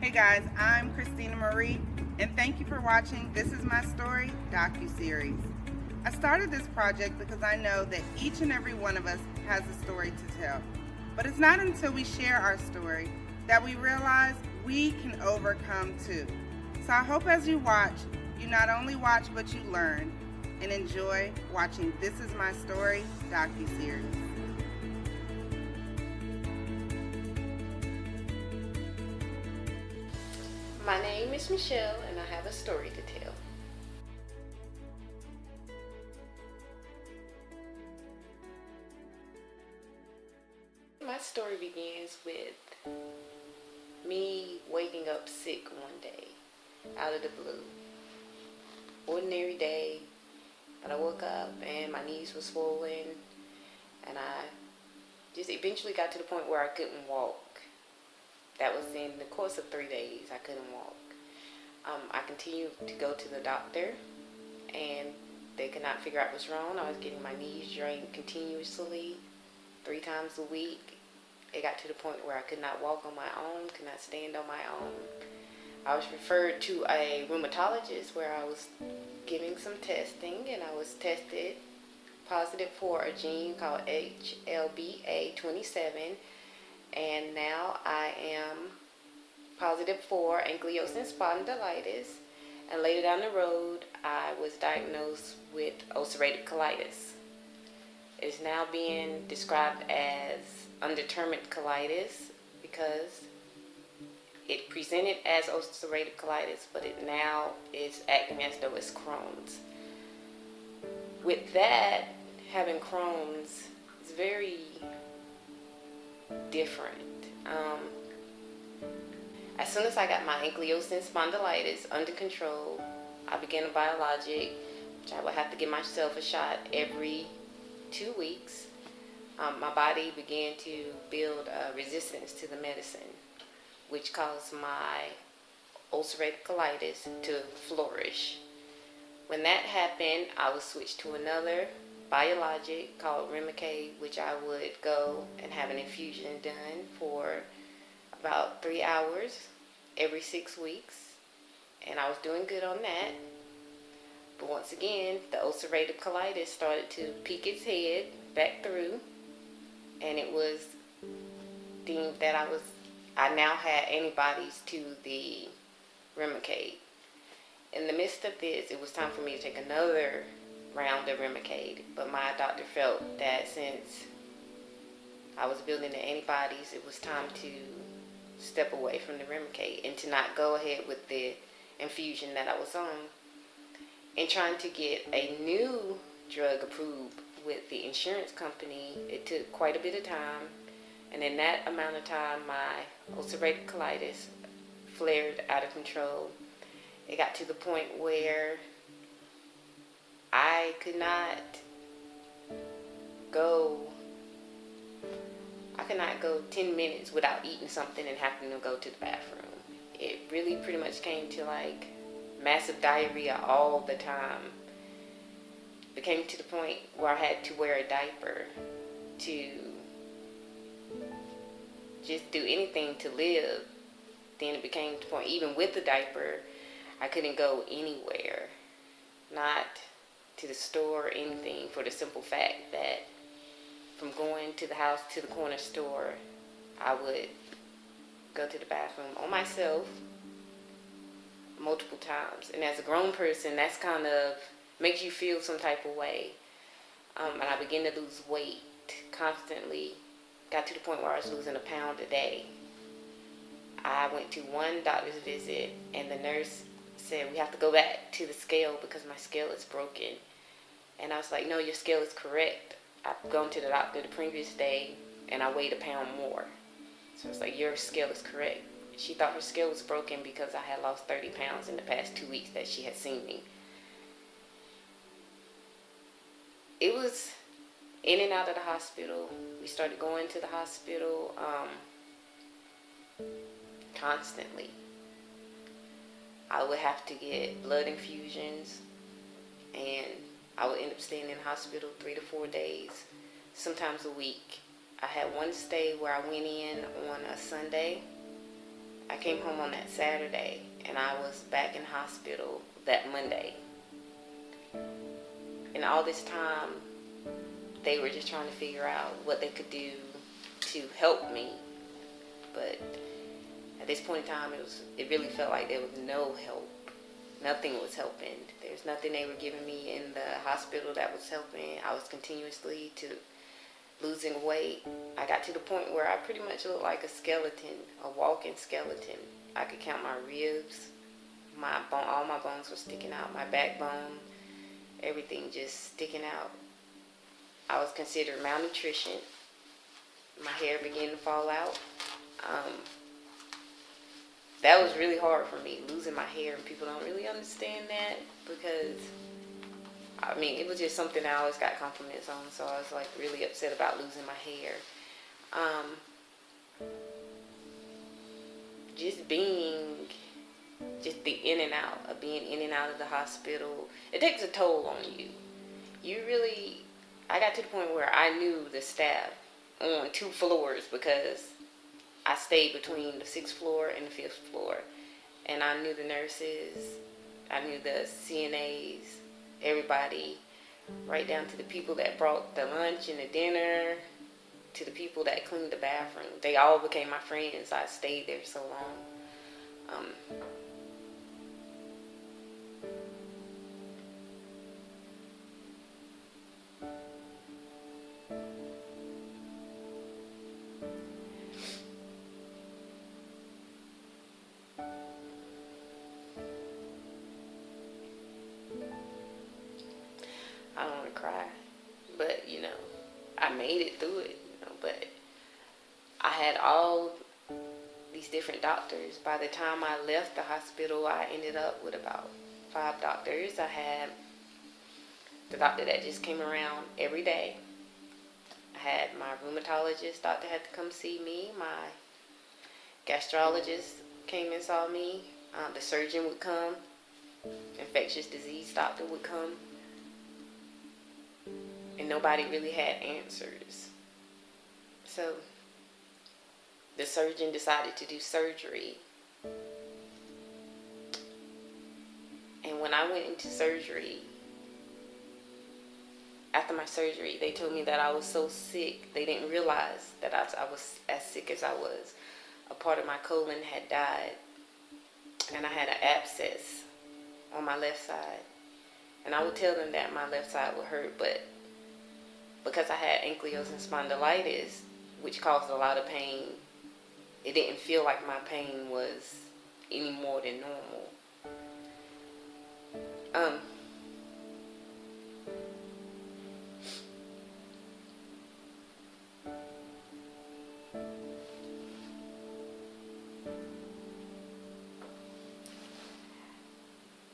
Hey guys, I'm Christina Marie, and thank you for watching This Is My Story Docu-Series. I started this project because I know that each and every one of us has a story to tell. But it's not until we share our story that we realize we can overcome too. So I hope as you watch, you not only watch but you learn and enjoy watching This Is My Story Docu-Series. My name is Michelle, and I have a story to tell. My story begins with me waking up sick one day, out of the blue. Ordinary day, but I woke up and my knees were swollen, and I just eventually got to the point where I couldn't walk. That was in the course of 3 days. I couldn't walk. I continued to go to the doctor, and they could not figure out what's wrong. I was getting my knees drained continuously, 3 times a week. It got to the point where I could not walk on my own, could not stand on my own. I was referred to a rheumatologist where I was getting some testing, and I was tested positive for a gene called HLBA27, and now I am positive for ankylosing spondylitis, and later down the road I was diagnosed with ulcerative colitis. It is now being described as undetermined colitis because it presented as ulcerative colitis, but it now is acting as though it's Crohn's. With that, having Crohn's is very different. As soon as I got my ankylosing spondylitis under control, I began a biologic, which I would have to give myself a shot every 2 weeks. My body began to build resistance to the medicine, which caused my ulcerative colitis to flourish. When that happened, I was switched to another biologic called Remicade, which I would go and have an infusion done for about 3 hours every 6 weeks, and I was doing good on that. But once again, the ulcerative colitis started to peek its head back through, and it was deemed that I now had antibodies to the Remicade. In the midst of this, it was time for me to take another round of Remicade, but my doctor felt that since I was building the antibodies, it was time to step away from the Remicade and to not go ahead with the infusion that I was on. In trying to get a new drug approved with the insurance company, it took quite a bit of time, and in that amount of time, my ulcerative colitis flared out of control. It got to the point where I could not go 10 minutes without eating something and having to go to the bathroom. It really pretty much came to like massive diarrhea all the time. It came to the point where I had to wear a diaper to just do anything to live. Then it became to the point, even with the diaper, I couldn't go anywhere. Not to the store or anything, for the simple fact that from going to the house to the corner store, I would go to the bathroom on myself multiple times. And as a grown person, that's kind of makes you feel some type of way. And I began to lose weight constantly. Got to the point where I was losing a pound a day. I went to one doctor's visit, and the nurse said, "We have to go back to the scale because my scale is broken." And I was like, "No, your scale is correct. I've gone to the doctor the previous day, and I weighed a pound more." So I was like, "Your scale is correct." She thought her scale was broken because I had lost 30 pounds in the past 2 weeks that she had seen me. It was in and out of the hospital. We started going to the hospital constantly. I would have to get blood infusions, and I would end up staying in the hospital 3 to 4 days, sometimes a week. I had one stay where I went in on a Sunday. I I came home on that Saturday, and I was back in hospital that Monday. And all this time, they were just trying to figure out what they could do to help me. But at this point in time, it really felt like there was no help. Nothing was helping. There's nothing they were giving me in the hospital that was helping. I was continuously losing weight. I got to the point where I pretty much looked like a skeleton, a walking skeleton. I could count my ribs. All my bones were sticking out. My backbone, everything just sticking out. I was considered malnutrition. My hair began to fall out. That was really hard for me, losing my hair. And people don't really understand that because, I mean, it was just something I always got compliments on. So I was like really upset about losing my hair. Just the in and out of being in and out of the hospital. It takes a toll on you. I got to the point where I knew the staff on 2 floors because I stayed between the 6th floor and the 5th floor. And I knew the nurses, I knew the CNAs, everybody, right down to the people that brought the lunch and the dinner, to the people that cleaned the bathroom. They all became my friends. I stayed there so long. I don't want to cry, but I made it through it. But I had all these different doctors. By the time I left the hospital, I ended up with about 5 doctors. I had the doctor that just came around every day. I had my rheumatologist doctor had to come see me. My gastrologist came and saw me. The surgeon would come. Infectious disease doctor would come. And nobody really had answers. So the surgeon decided to do surgery. And when I went into surgery, after my surgery, they told me that I was so sick. They didn't realize that I was as sick as I was. A part of my colon had died. And I had an abscess on my left side. And I would tell them that my left side would hurt, but because I had ankylosing spondylitis, which caused a lot of pain, it didn't feel like my pain was any more than normal.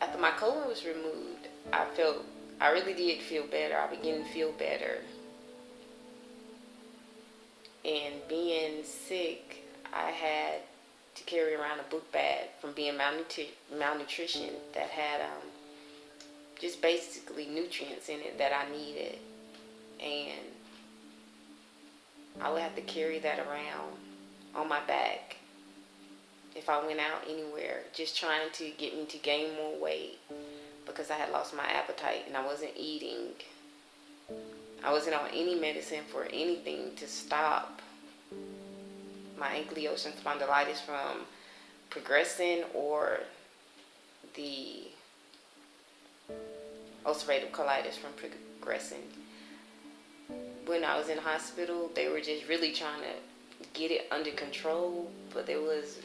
After my colon was removed, I really did feel better. I began to feel better. And being sick, I had to carry around a book bag from being malnutrition that had just basically nutrients in it that I needed. And I would have to carry that around on my back if I went out anywhere, just trying to get me to gain more weight because I had lost my appetite and I wasn't eating. I wasn't on any medicine for anything to stop my ankylosing spondylitis from progressing or the ulcerative colitis from progressing. When I was in the hospital, they were just really trying to get it under control, but there was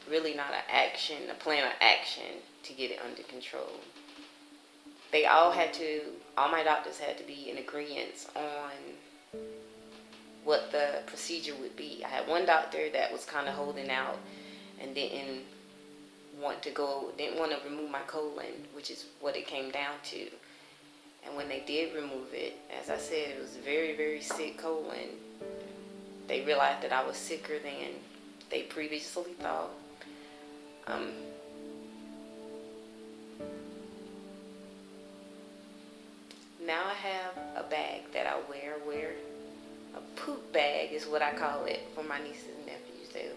really not a plan of action to get it under control. All my doctors had to be in agreement on what the procedure would be. I had one doctor that was kind of holding out and didn't want to remove my colon, which is what it came down to. And when they did remove it, as I said, it was a very, very sick colon. They realized that I was sicker than they previously thought. Now I have a bag that I wear. A poop bag is what I call it for my nieces and nephews.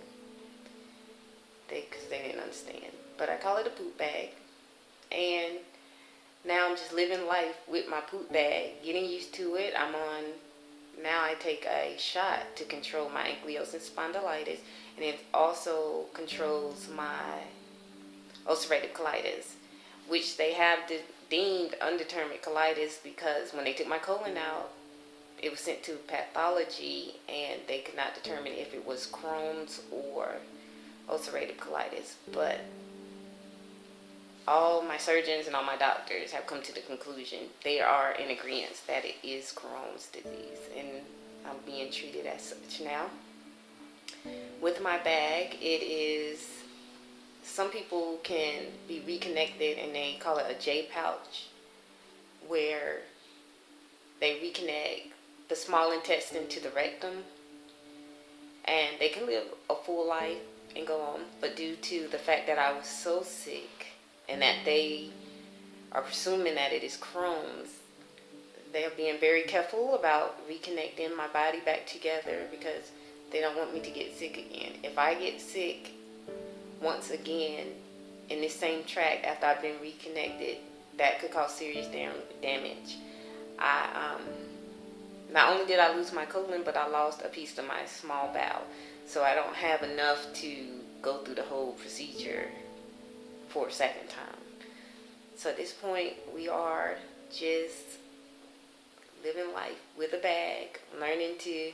because they didn't understand. But I call it a poop bag. And now I'm just living life with my poop bag, getting used to it. Now I take a shot to control my ankylosing spondylitis, and it also controls my ulcerative colitis, which they have deemed undetermined colitis because when they took my colon out, it was sent to pathology and they could not determine if it was Crohn's or ulcerative colitis. But all my surgeons and all my doctors have come to the conclusion, they are in agreement that it is Crohn's disease, and I'm being treated as such now. With my bag, it is, some people can be reconnected and they call it a J pouch, where they reconnect the small intestine to the rectum, and they can live a full life and go on. But due to the fact that I was so sick and that they are presuming that it is Crohn's, they're being very careful about reconnecting my body back together because they don't want me to get sick again. If I get sick once again in this same tract after I've been reconnected, that could cause serious damage. Not only did I lose my colon, but I lost a piece of my small bowel. So I don't have enough to go through the whole procedure for a second time. So at this point, we are just living life with a bag, learning to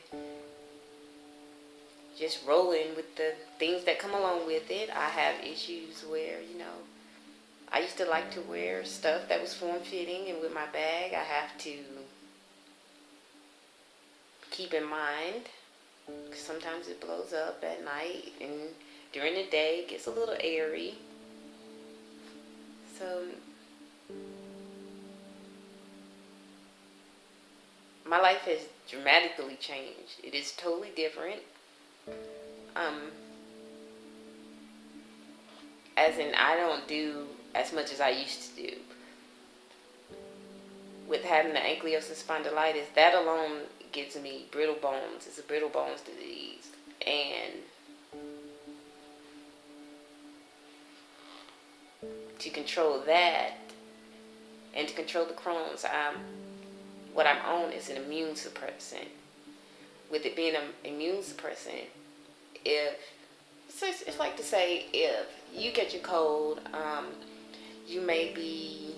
just rolling with the things that come along with it. I have issues where, I used to like to wear stuff that was form-fitting, and with my bag, I have to keep in mind, because sometimes it blows up at night, and during the day, it gets a little airy. So my life has dramatically changed. It is totally different. As in, I don't do as much as I used to do. With having the ankylosing spondylitis, that alone gives me brittle bones. It's a brittle bones disease. And to control that and to control the Crohn's, what I'm on is an immune suppressant. With it being an immune suppressant, it's like to say, if you catch a cold, you may be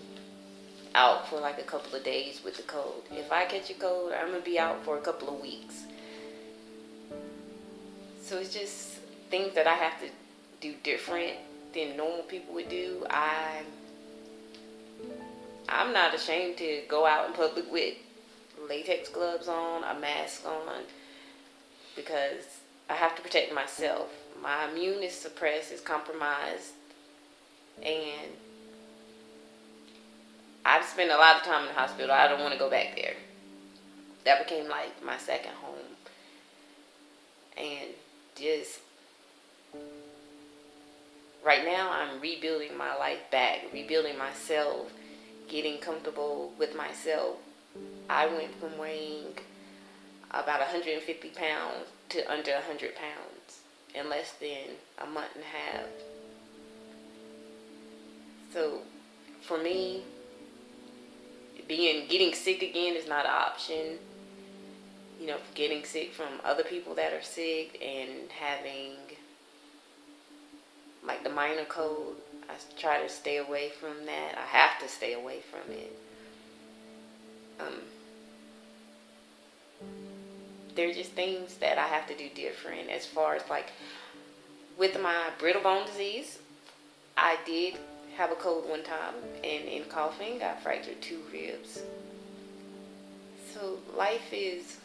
out for like a couple of days with the cold. If I catch a cold, I'm going to be out for a couple of weeks. So it's just things that I have to do different than normal people would do. I'm not ashamed to go out in public with latex gloves on, a mask on, because I have to protect myself. My immune is suppressed, is compromised, and I've spent a lot of time in the hospital. I don't want to go back there. That became like my second home. And just right now, I'm rebuilding my life back, rebuilding myself, getting comfortable with myself. I went from weighing about 150 pounds to under 100 pounds in less than a month and a half. So for me, getting sick again is not an option. Getting sick from other people that are sick and having like the minor cold, I try to stay away from that. I have to stay away from it. There are just things that I have to do different. As far as like with my brittle bone disease, I did have a cold one time, and in coughing, I fractured 2 ribs. So life is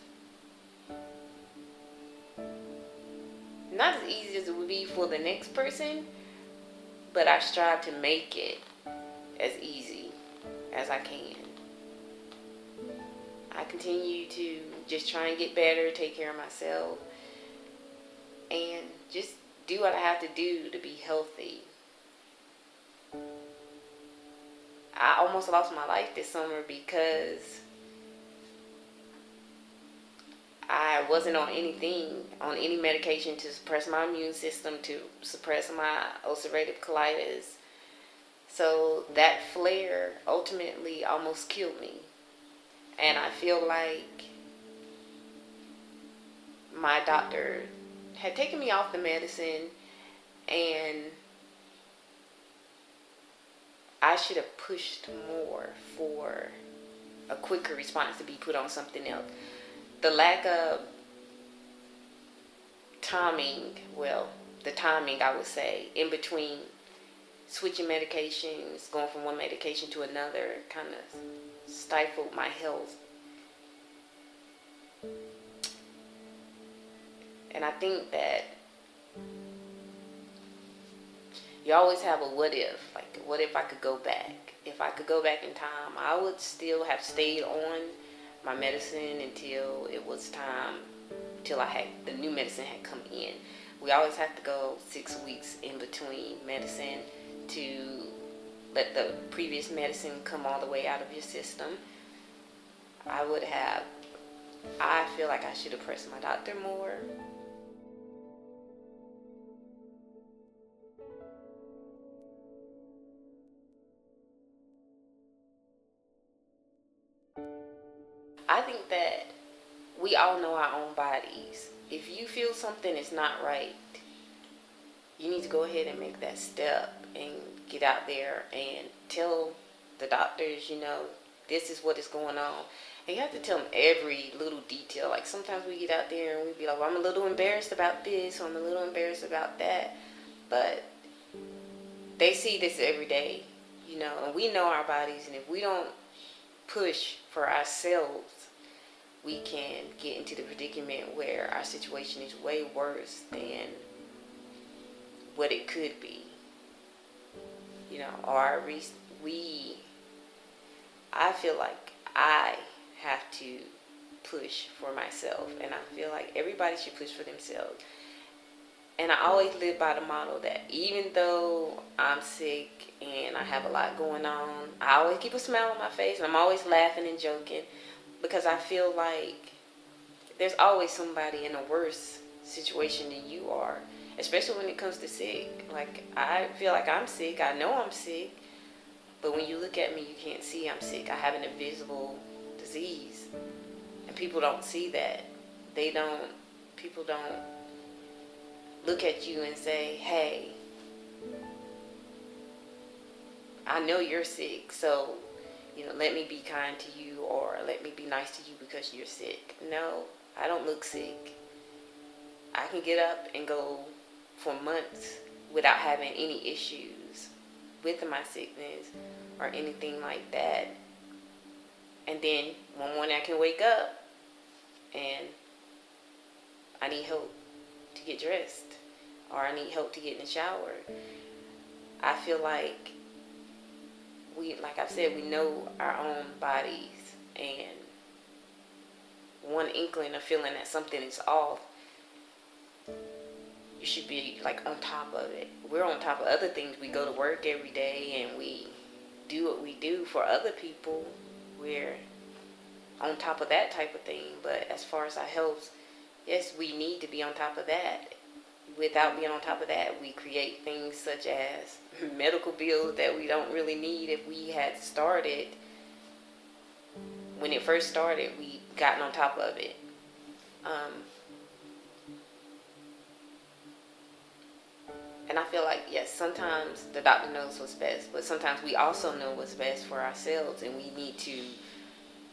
not as easy as it would be for the next person, but I strive to make it as easy as I can. I continue to just try and get better, take care of myself, and just do what I have to do to be healthy. I almost lost my life this summer because I wasn't on any medication to suppress my immune system, to suppress my ulcerative colitis. So that flare ultimately almost killed me. And I feel like my doctor had taken me off the medicine, and I should have pushed more for a quicker response to be put on something else. The lack of timing, the timing, I would say, in between switching medications, going from one medication to another, kind of stifled my health. And I think that you always have a what if. Like, what if I could go back? If I could go back in time, I would still have stayed on my medicine until it was time, till the new medicine had come in. We always have to go 6 weeks in between medicine to let the previous medicine come all the way out of your system. I feel like I should have pressed my doctor more. I think that we all know our own bodies. If you feel something is not right, you need to go ahead and make that step and get out there and tell the doctors, this is what is going on. And you have to tell them every little detail. Like, sometimes we get out there and we be like, well, I'm a little embarrassed about this, or I'm a little embarrassed about that. But they see this every day, and we know our bodies. And if we don't push for ourselves, we can get into the predicament where our situation is way worse than what it could be. Or I feel like I have to push for myself, and I feel like everybody should push for themselves. And I always live by the motto that even though I'm sick and I have a lot going on, I always keep a smile on my face, and I'm always laughing and joking, because I feel like there's always somebody in a worse situation than you are, especially when it comes to sick. Like, I feel like I'm sick. I know I'm sick. But when you look at me, you can't see I'm sick. I have an invisible disease. And people don't see that. People don't look at you and say, hey, I know you're sick, so, let me be kind to you, or let me be nice to you because you're sick. No, I don't look sick. I can get up and go for months without having any issues with my sickness or anything like that. And then one morning I can wake up and I need help to get dressed, or I need help to get in the shower. I feel like like I said, we know our own bodies, and one inkling of feeling that something is off, you should be like on top of it. We're on top of other things. We go to work every day and we do what we do for other people. We're on top of that type of thing. But as far as our health, yes, we need to be on top of that. Without being on top of that, we create things such as medical bills that we don't really need. If we had started, when it first started, we gotten on top of it. And I feel like, yes, sometimes the doctor knows what's best, but sometimes we also know what's best for ourselves, and we need to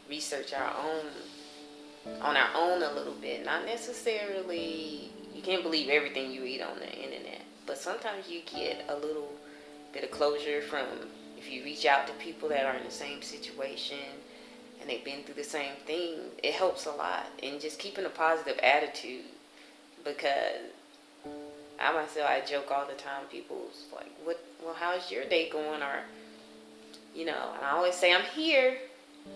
research on our own a little bit. Not necessarily, you can't believe everything you read on the internet, but sometimes you get a little bit of closure from, if you reach out to people that are in the same situation and they've been through the same thing, it helps a lot. And just keeping a positive attitude, because I joke all the time. People's like, how's your day going? Or, and I always say, I'm here.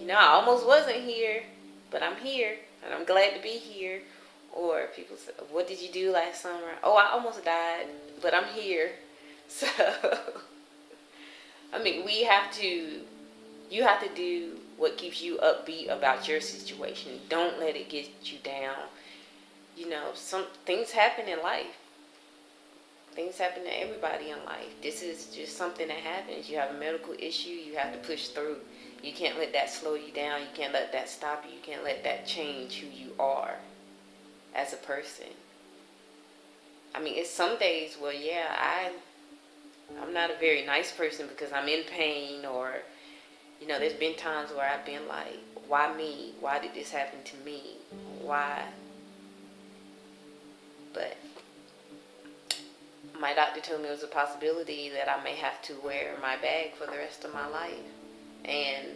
I almost wasn't here, but I'm here, and I'm glad to be here. Or people say, what did you do last summer? Oh, I almost died, but I'm here. So, I mean, you have to do what keeps you upbeat about your situation. Don't let it get you down. some things happen in life. Things happen to everybody in life. This is just something that happens. You have a medical issue, you have to push through. You can't let that slow you down. You can't let that stop you. You can't let that change who you are as a person. I mean, it's some days where, I'm not a very nice person because I'm in pain, or, there's been times where I've been like, why me? Why did this happen to me? Why? But my doctor told me it was a possibility that I may have to wear my bag for the rest of my life. And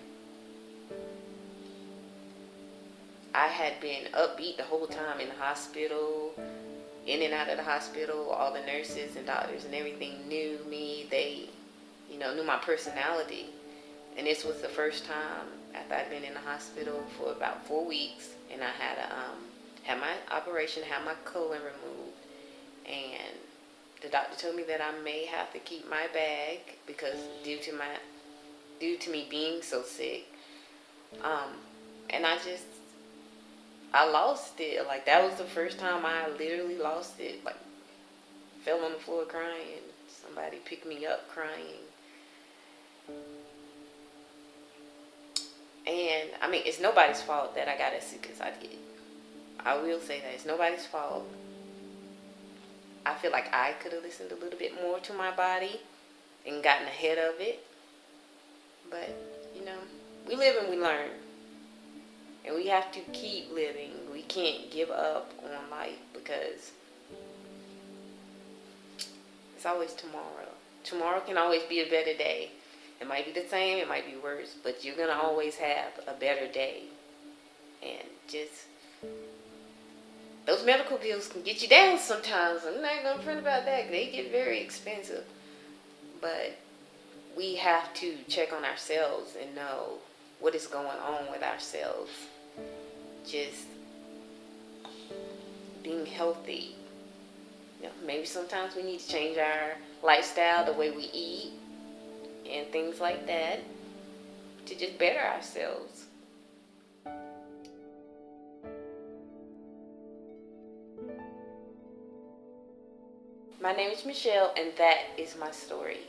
I had been upbeat the whole time in the hospital, in and out of the hospital. All the nurses and doctors and everything knew me. They, knew my personality. And this was the first time after I'd been in the hospital for about 4 weeks, and I had my operation, had my colon removed, and the doctor told me that I may have to keep my bag because due to me being so sick, and I lost it. Like, that was the first time I literally lost it. Like, fell on the floor crying. Somebody picked me up crying. And, I mean, it's nobody's fault that I got as sick as I did. I will say that. It's nobody's fault. I feel like I could have listened a little bit more to my body and gotten ahead of it. But, we live and we learn. And we have to keep living. We can't give up on life because it's always tomorrow. Tomorrow can always be a better day. It might be the same, it might be worse, but you're going to always have a better day. And just, those medical bills can get you down sometimes. I'm not going to front about that. They get very expensive. But we have to check on ourselves and know what is going on with ourselves. Just being healthy. Maybe sometimes we need to change our lifestyle, the way we eat, and things like that to just better ourselves. My name is Michelle, and that is my story.